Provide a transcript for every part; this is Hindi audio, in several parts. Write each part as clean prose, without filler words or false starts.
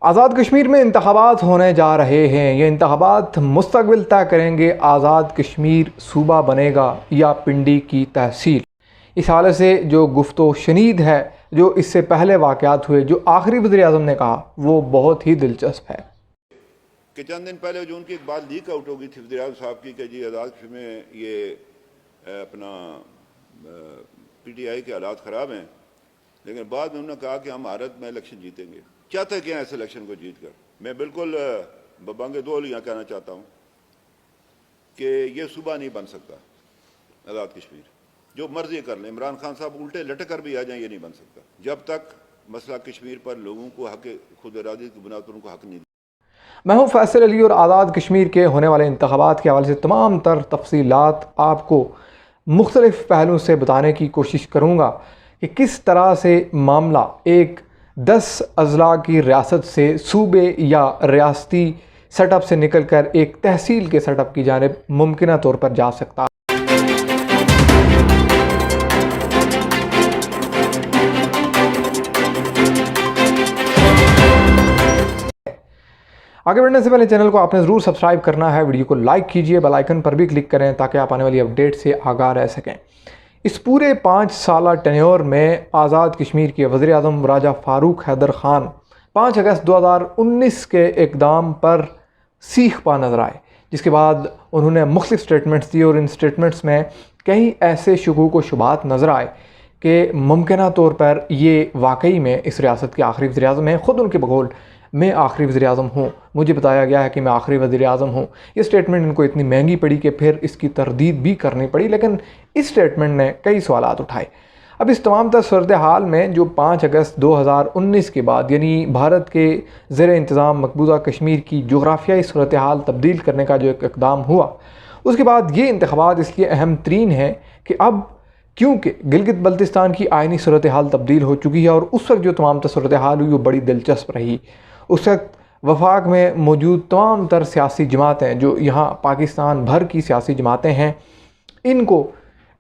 आज़ाद कश्मीर में इंतखाबात होने जा रहे हैं। ये इंतखाबात मुस्तक़बिल तय करेंगे आज़ाद कश्मीर सूबा बनेगा या पिंडी की तहसील। इस हालत से जो गुफ्तो शनीद है, जो इससे पहले वाक़यात हुए, जो आखिरी वज़ीर-ए-आज़म ने कहा, वो बहुत ही दिलचस्प है कि चंद दिन पहले जो उनकी एक बात लीक आउट हो गई थी वज़ीर-ए-आज़म साहब की कि जी आज़ाद कश्मीर में ये अपना PTI के हालात ख़राब हैं, लेकिन बाद में उन्होंने कहा कि हम भारत में इलेक्शन जीतेंगे। चाहते क्या है इस इलेक्शन को जीत कर? मैं बिल्कुल बबांगे दो यहाँ कहना चाहता हूँ कि ये सूबा नहीं बन सकता आज़ाद कश्मीर, जो मर्जी कर लें। इमरान खान साहब उल्टे लटक कर भी आ जाएं, ये नहीं बन सकता जब तक मसला कश्मीर पर लोगों को हक खुद इरादे की बुनियाद पर उनको हक नहीं। मैं हूँ फैसल अली और आज़ाद कश्मीर के होने वाले इंतखाबात के हवाले से तमाम तर तफसीलात आपको मुख्तलिफ़ पहलुओं से बताने की कोशिश करूँगा कि किस तरह से मामला एक 10 अज़ला की रियासत से सूबे या रियासती सेटअप से निकल कर एक तहसील के सेटअप की जानिब मुमकिन तौर पर जा सकता है। आगे बढ़ने से पहले चैनल को आपने ज़रूर सब्सक्राइब करना है, वीडियो को लाइक कीजिए, बेल आइकन पर भी क्लिक करें ताकि आप आने वाली अपडेट से आगाह रह सकें। इस पूरे 5 साल टेन्योर में आज़ाद कश्मीर के वज़ीर-ए-आज़म राजा फ़ारूक हैदर ख़ान 5 अगस्त 2019 के इक़दाम पर सीख पा नज़र आए, जिसके बाद उन्होंने मुख्तलिफ़ स्टेटमेंट्स दिए और इन स्टेटमेंट्स में कई ऐसे शुकूक व शुबहात नज़र आए कि मुमकिन तौर पर ये वाकई में इस रियासत के आखिरी वज़ीर-ए-आज़म हैं। ख़ुद उनके बकौल मैं आखिरी वज़ीर-ए-आज़म हूँ, मुझे बताया गया है कि मैं आखिरी वज़ीर-ए-आज़म हूँ। ये स्टेटमेंट इनको इतनी महंगी पड़ी कि फिर इसकी तरदीद भी करनी पड़ी, लेकिन इस स्टेटमेंट ने कई सवालात उठाए। अब इस तमाम तर सूरत हाल में जो 5 अगस्त 2019 के बाद यानी भारत के ज़ेर इंतज़ाम मकबूजा कश्मीर की जोग्राफियाई सूरत हाल तब्दील करने का जो एक इक़दाम हुआ, उसके बाद ये इंतख़ाबात इसलिए अहम तरीन है कि अब क्योंकि गिलगित बल्तिस्तान की आइनी सूरत हाल तब्दील हो चुकी है और उस वक्त जो तमाम तर सूरत हाल हुई वो बड़ी दिलचस्प रही। उस वक्त वफाक में मौजूद तमाम तर सियासी जमातें, जो यहाँ पाकिस्तान भर की सियासी जमातें हैं, इनको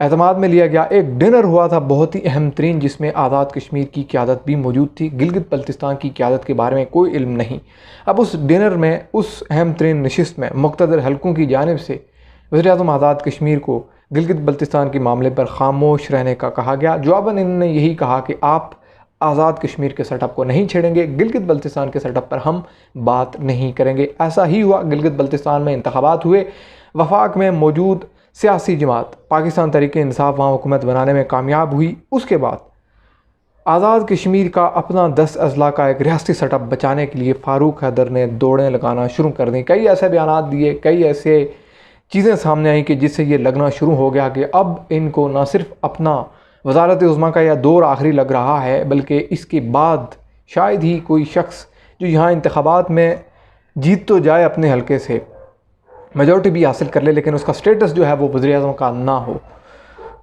एतमाद में लिया गया। एक डिनर हुआ था बहुत ही अहम तरीन, जिसमें आज़ाद कश्मीर की क़यादत भी मौजूद थी। गिलगित बल्तिस्तान की क़यादत के बारे में कोई इल्म नहीं। अब उस डिनर में, उस अहम तरीन नशिस्त में मुक़्तदर हलकों की जानिब से वज़ीर-ए-आज़म आज़ाद कश्मीर को गिलगित बल्तिस्तान के मामले पर खामोश रहने का कहा गया। जवाबन इन्होंने यही कहा कि आप आज़ाद कश्मीर के सेटअप को नहीं छेड़ेंगे, गिलगित बल्तिस्तान के सेटअप पर हम बात नहीं करेंगे। ऐसा ही हुआ। गिलगित बल्तिस्तान में इंतखाबात हुए, वफाक में मौजूद सियासी जमात पाकिस्तान तहरीक-ए-इंसाफ वहाँ हुकूमत बनाने में कामयाब हुई। उसके बाद आज़ाद कश्मीर का अपना 10 अज़ला का एक रियासती सेटअप बचाने के लिए फ़ारूक हैदर ने दौड़ें लगाना शुरू कर दी। कई ऐसे बयानात दिए, कई ऐसे चीज़ें सामने आई कि जिससे ये लगना शुरू हो गया कि अब इनको ना सिर्फ अपना वज़ारत उज़्मा का यह दौर आखिरी लग रहा है, बल्कि इसके बाद शायद ही कोई शख्स जो यहाँ इंतखाबात में जीत तो जाए, अपने हलके से मेजॉरिटी भी हासिल कर ले, लेकिन उसका स्टेटस जो है वो वज़ीर-ए-आज़म का ना हो,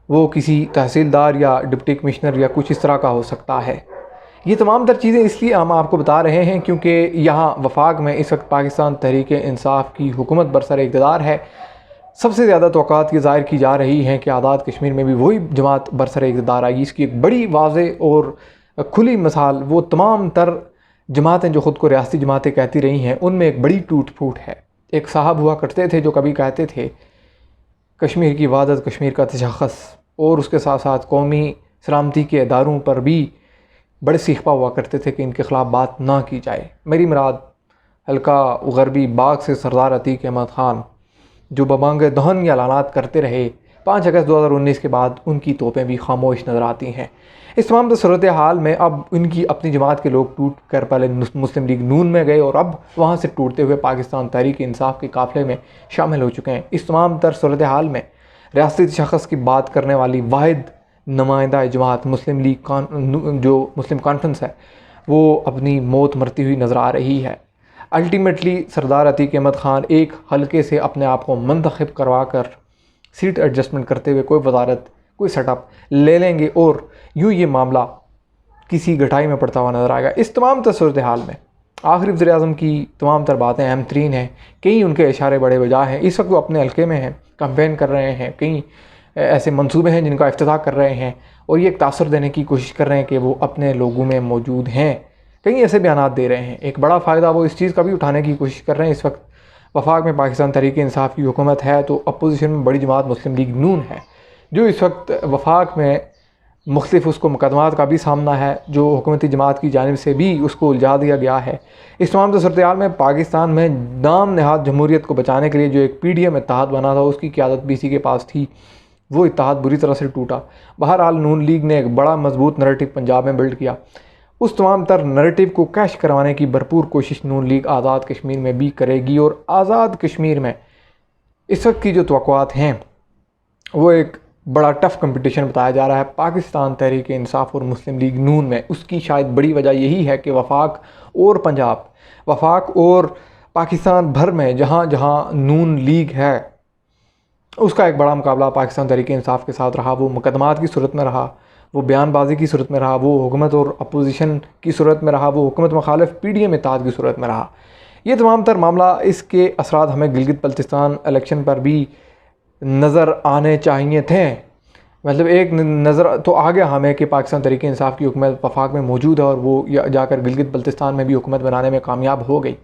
वो किसी तहसीलदार या डिप्टी कमिश्नर या कुछ इस तरह का हो सकता है। ये तमाम तर चीज़ें इसलिए हम आपको बता रहे हैं क्योंकि यहाँ वफाक में इस वक्त पाकिस्तान तहरीक-ए-इंसाफ की हुकूमत बरसर इक़्तिदार है। सबसे ज़्यादा तौक़ात ये ज़ाहिर की जा रही हैं कि आज़ाद कश्मीर में भी वही जमात बरसर इक़्तिदार आई। इसकी एक बड़ी वाज़ेह और खुली मिसाल वो तमाम तर जमातें जो ख़ुद को रियासती जमातें कहती रही हैं, उनमें एक बड़ी टूट फूट है। एक साहब हुआ करते थे जो कभी कहते थे कश्मीर की वहदत, कश्मीर का तशख़्ख़ुस, और उसके साथ साथ कौमी सलामती के इदारों पर भी बड़े सीखपा हुआ करते थे कि इनके ख़िलाफ़ बात ना की जाए। मेरी मुराद हल्का गरबी बाग से सरदार अतीक अहमद ख़ान, जो बबांगे दहन या ऐलानात करते रहे। 5 अगस्त 2019 के बाद उनकी तोपें भी खामोश नज़र आती हैं। इस तमाम सूरत हाल में अब उनकी अपनी जमात के लोग टूट कर पहले मुस्लिम लीग नून में गए और अब वहाँ से टूटते हुए पाकिस्तान तहरीक-ए-इंसाफ के काफ़िले में शामिल हो चुके हैं। इस तमाम तर सूरत हाल में रियासती तशख़्ख़ुस की बात करने वाली वाहिद नुमाइंदा जमात मुस्लिम लीग जो मुस्लिम कॉन्फ्रेंस है, वो अपनी मौत मरती हुई नज़र आ रही है। अल्टीमेटली सरदार अतीक अहमद ख़ान एक हलके से अपने आप को मुंतखब करवा कर सीट एडजस्टमेंट करते हुए कोई वज़ारत, कोई सेटअप ले लेंगे और यूँ ये मामला किसी गठाई में पड़ता हुआ नज़र आएगा। इस तमाम तर सूरत हाल में आखिरी वज़ीर-ए-आज़म की तमाम तर बातें अहम तरीन हैं। कई उनके इशारे बड़े वजह हैं। इस वक्त वो अपने हलके में हैं, कैंपेन कर रहे हैं, कई ऐसे मंसूबे हैं जिनका इफ्तिताह कर रहे हैं और ये एक तासुर देने की कोशिश कर रहे हैं कि वो अपने लोगों में मौजूद हैं। कई ऐसे बयान दे रहे हैं। एक बड़ा फ़ायदा वो इस चीज़ का भी उठाने की कोशिश कर रहे हैं, इस वक्त वफाक में पाकिस्तान तहरीक इंसाफ की हुकूमत है, तो अपोजिशन में बड़ी जमात मुस्लिम लीग नून है, जो इस वक्त वफाक में मुख्तलिफ उसको मुकदमात का भी सामना है, जो हुकूमती जमात की जानिब से भी उसको उलझा दिया गया है। इस तमाम सूरत हाल में पाकिस्तान में नाम नहाद जमहूरियत को बचाने के लिए जो एक PDM इत्तेहाद बना था, उसकी क़यादत भी इसी के पास थी, वो इत्तेहाद बुरी तरह से टूटा। बहरहाल नून लीग ने एक बड़ा मजबूत नैरेटिव पंजाब में बिल्ड किया। उस तमाम तर नैरेटिव को कैश करवाने की भरपूर कोशिश नून लीग आज़ाद कश्मीर में भी करेगी। और आज़ाद कश्मीर में इस वक्त की जो तवक्कुआत हैं वो एक बड़ा टफ़ कंपटीशन बताया जा रहा है पाकिस्तान तहरीक इंसाफ और मुस्लिम लीग नून में। उसकी शायद बड़ी वजह यही है कि वफाक और पंजाब, वफाक और पाकिस्तान भर में जहाँ जहाँ नून लीग है, उसका एक बड़ा मुकाबला पाकिस्तान तहरीक इंसाफ के साथ रहा। वो मुकदमात की सूरत में रहा, वो बयानबाजी की सूरत में रहा, वो हुकूमत और अपोजिशन की सूरत में रहा, वो हुकूमत मुखालिफ PDM इत्तेहाद की सूरत में रहा। ये तमाम तर मामला, इसके असरात हमें गिलगित बल्तिस्तान इलेक्शन पर भी नज़र आने चाहिए थे। मतलब एक नज़र तो आ गया हमें कि पाकिस्तान तहरीक इंसाफ की हुकूमत वफाक में मौजूद है और वो जाकर गिलगित बल्तिस्तान में भी हुकूमत बनाने में कामयाब हो गई।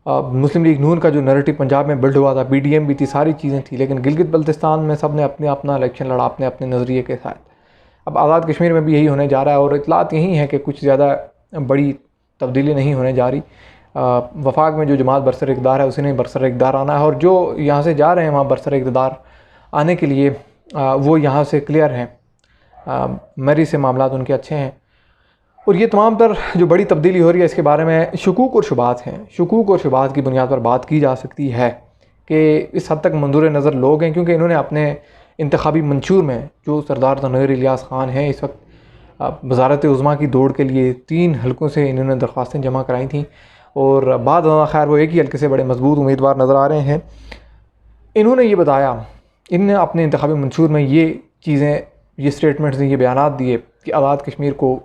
मुस्लिम लीग नून का जो नैरेटिव पंजाब में बिल्ड हुआ था, PDM भी थी, सारी चीज़ें थी, लेकिन गिलगित बल्तिस्तान में सब ने अपने अपना इलेक्शन लड़ा अपने अपने नज़रिए के साथ। अब आज़ाद कश्मीर में भी यही होने जा रहा है और इतलात यही है कि कुछ ज़्यादा बड़ी तब्दीली नहीं होने जा रही। वफाक में जो जमात बरसर इक़्तिदार है उसी ने बरसर इक़्तिदार आना है, और जो यहाँ से जा रहे हैं वहाँ बरसर इक़्तिदार आने के लिए वो यहाँ से क्लियर हैं, मरी से मामलात उनके अच्छे हैं। और ये तमाम तर जो बड़ी तब्दीली हो रही है इसके बारे में शकूक और शुबात हैं। शकूक और शुबात की बुनियाद पर बात की जा सकती है कि इस हद तक मंजूर नज़र लोग हैं, क्योंकि इन्होंने अपने इंतखाबी मंशूर में जो सरदार तनवीर इलियास ख़ान हैं, इस वक्त वज़ारत उज़्मा की दौड़ के लिए 3 हलकों से इन्होंने दरख्वास्तें जमा कराई थी, और बाद खैर वो एक ही हल्के से बड़े मजबूत उम्मीदवार नज़र आ रहे हैं। इन्होंने ये बताया, इनने अपने इंतखाबी मंशूर में ये चीज़ें, ये स्टेटमेंट्स दिए, ये बयान दिए कि आज़ाद कश्मीर को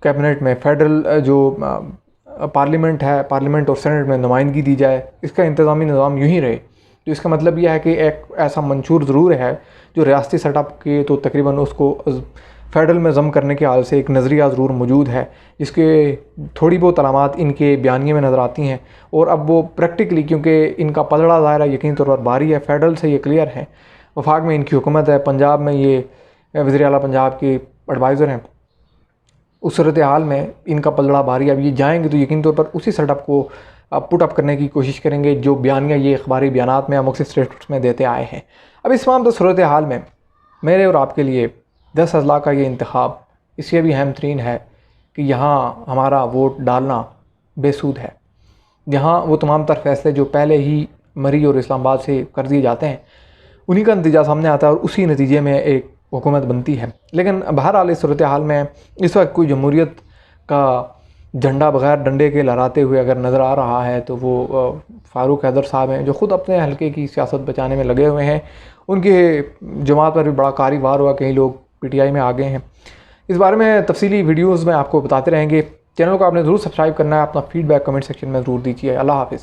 कैबिनेट में फेडरल जो पार्लियामेंट है, पार्लियामेंट और सेनेट में नुमाइंदगी दी जाए, इसका इंतज़ामी निज़ाम यूँ ही रहे। तो इसका मतलब यह है कि एक ऐसा मंशूर ज़रूर है जो रियासती सेटअप के तो तकरीबन उसको फेडरल में ज़म करने के हाल से एक नज़रिया ज़रूर मौजूद है, जिसके थोड़ी बहुत अलामात इनके बयानिए में नज़र आती हैं। और अब वो प्रैक्टिकली, क्योंकि इनका पलड़ा ज़ाहिर है यकीन तौर पर बारी है, फेडरल से ये क्लियर है, वफाक में इनकी हुकूमत है, पंजाब में ये वज़ीर आला पंजाब के एडवाइज़र हैं, उस सूरत हाल में इनका पलड़ा भारी। अब ये जाएंगे तो यकीन तौर पर उसी सेटअप को पुट अप करने की कोशिश करेंगे जो बयानिया ये अखबारी बयानात में या मुख्तलिफ स्टेटमेंट्स में देते आए हैं। अब इस तमाम सूरत हाल में मेरे और आपके लिए 10 अज़ला का ये इंतखाब इसलिए भी अहम तरीन है कि यहाँ हमारा वोट डालना बेसूद है। यहाँ वो तमाम तर फैसले जो पहले ही मरी और इस्लामाबाद से कर दिए जाते हैं, उन्हीं का नतीजा सामने आता है और उसी नतीजे में एक हुकूमत बनती है। लेकिन बहरहाल इस सूरत हाल में इस वक्त कोई जमहूरियत का झंडा बग़ैर डंडे के लहराते हुए अगर नज़र आ रहा है तो वो फ़ारूक हैदर साहब हैं, जो ख़ुद अपने हलके की सियासत बचाने में लगे हुए हैं। उनके जमात पर भी बड़ा कारी वार हुआ, कई लोग PTI में आ गए हैं। इस बारे में तफसीली वीडियोज़ में आपको बताते रहेंगे। चैनल को आपने ज़रूर सब्सक्राइब करना है, अपना फ़ीडबैक कमेंट सेक्शन में ज़रूर दीजिए। अल्लाह हाफ़िज़।